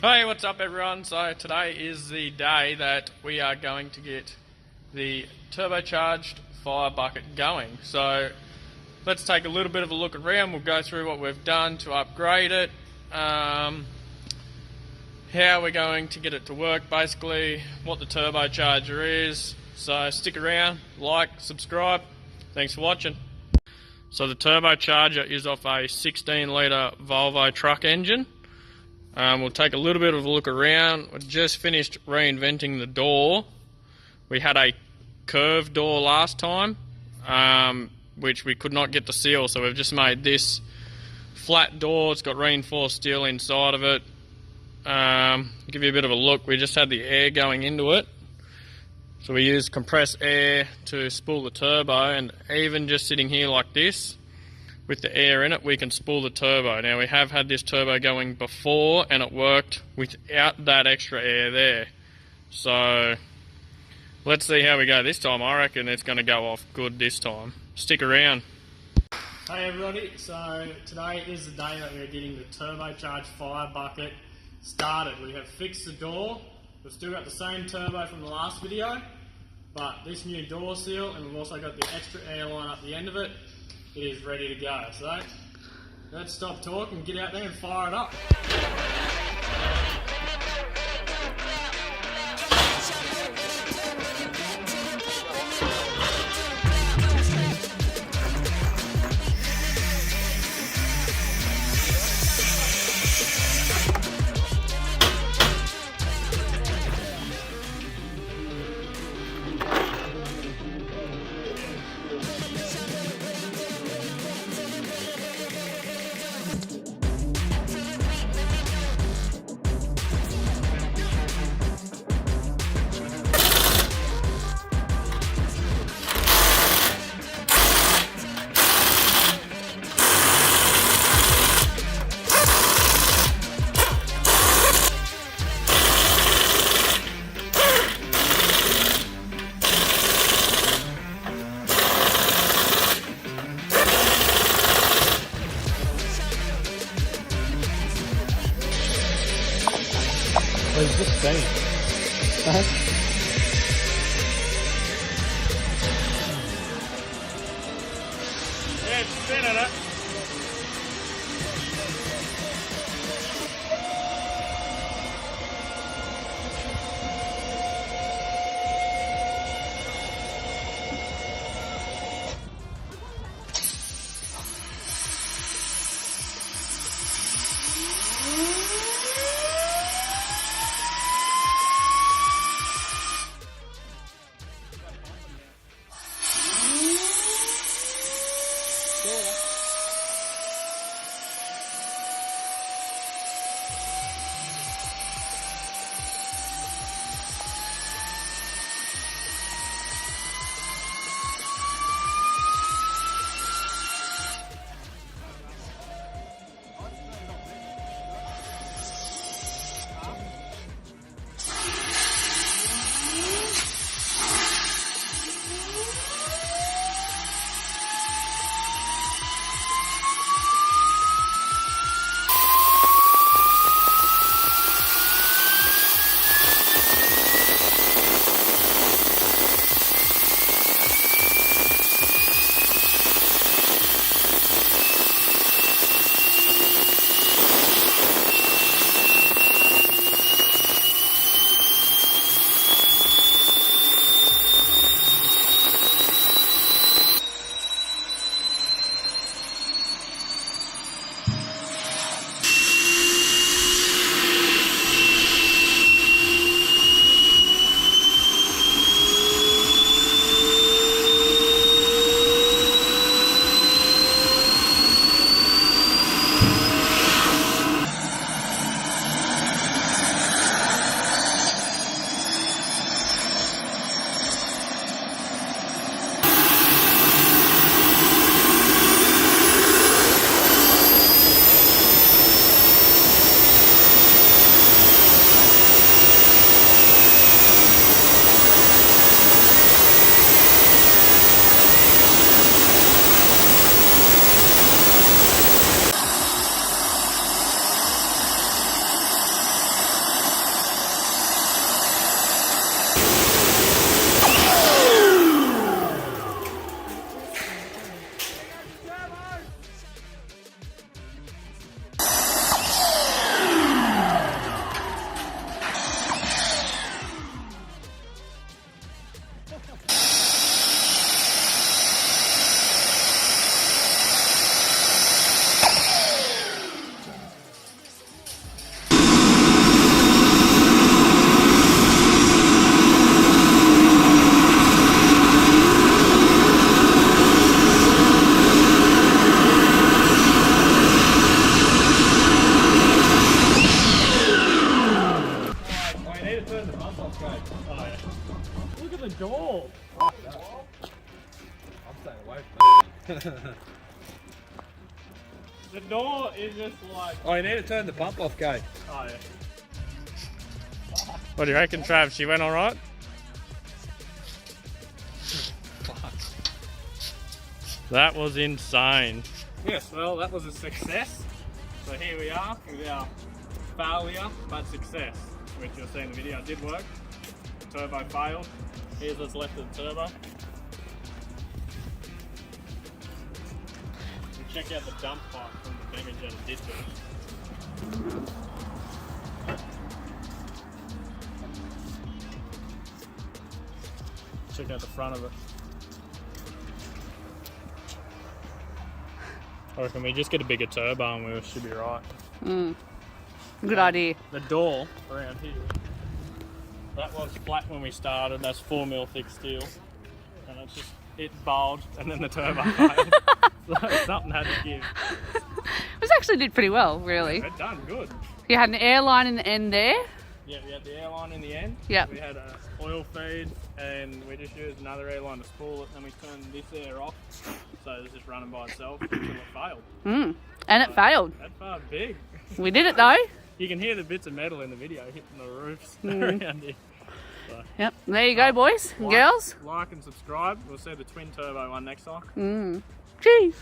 Hey, what's up everyone? So today is the day that we are going to get the turbocharged fire bucket going. So let's take a little bit of a look around. We'll go through what we've done to upgrade it, how we're going to get it to work basically, what the turbocharger is. So stick around, like, subscribe. Thanks for watching. So the turbocharger is off a 16 litre Volvo truck engine. We'll take a little bit of a look around. We just finished reinventing the door. We had a curved door last time, which we could not get the seal, so we've just made this flat door. It's got reinforced steel inside of it. Give you a bit of a look. We just had the air going into it, so we used compressed air to spool the turbo, and even just sitting here like this with the air in it, we can spool the turbo. Now, we have had this turbo going before and it worked without that extra air there. So let's see how we go this time. I reckon it's going to go off good this time. Stick around. Hey everybody, so today is the day that we're getting the turbocharged fire bucket started. We have fixed the door. We've still got the same turbo from the last video, but this new door seal, and we've also got the extra air line up the end of it. It is ready to go. So let's stop talking and get out there and fire it up. What is this saying? Yeah, it's spinning it. off gate. Oh, yeah. Look at the door. I'm staying away from that. The door is just like... Oh, you need to turn the pump off gate. Oh, yeah. What do you reckon, Trav? She went alright? That was insane. Yes, well, that was a success. So here we are with our failure but success, which you'll see in the video. It did work. The turbo failed. Here's what's left of the turbo. And check out the dump pipe from the damage that it did to it. Check out the front of it. I reckon we just get a bigger turbo and we should be right. Good idea. The door around here, that was flat when we started. That's 4mm thick steel, and it bulged, and then the turbo failed. So something had to give. This actually did pretty well, really. It done good. You had an airline in the end there. Yeah, we had the airline in the end. Yep. We had a oil feed, and we just used another airline to spool it, and we turned this air off, so it was just running by itself until it failed. And it failed. That far big. We did it though. You can hear the bits of metal in the video hitting the roofs around here. So, Yep. There you go, boys and girls. Like and subscribe. We'll see the twin turbo one next time. Cheers.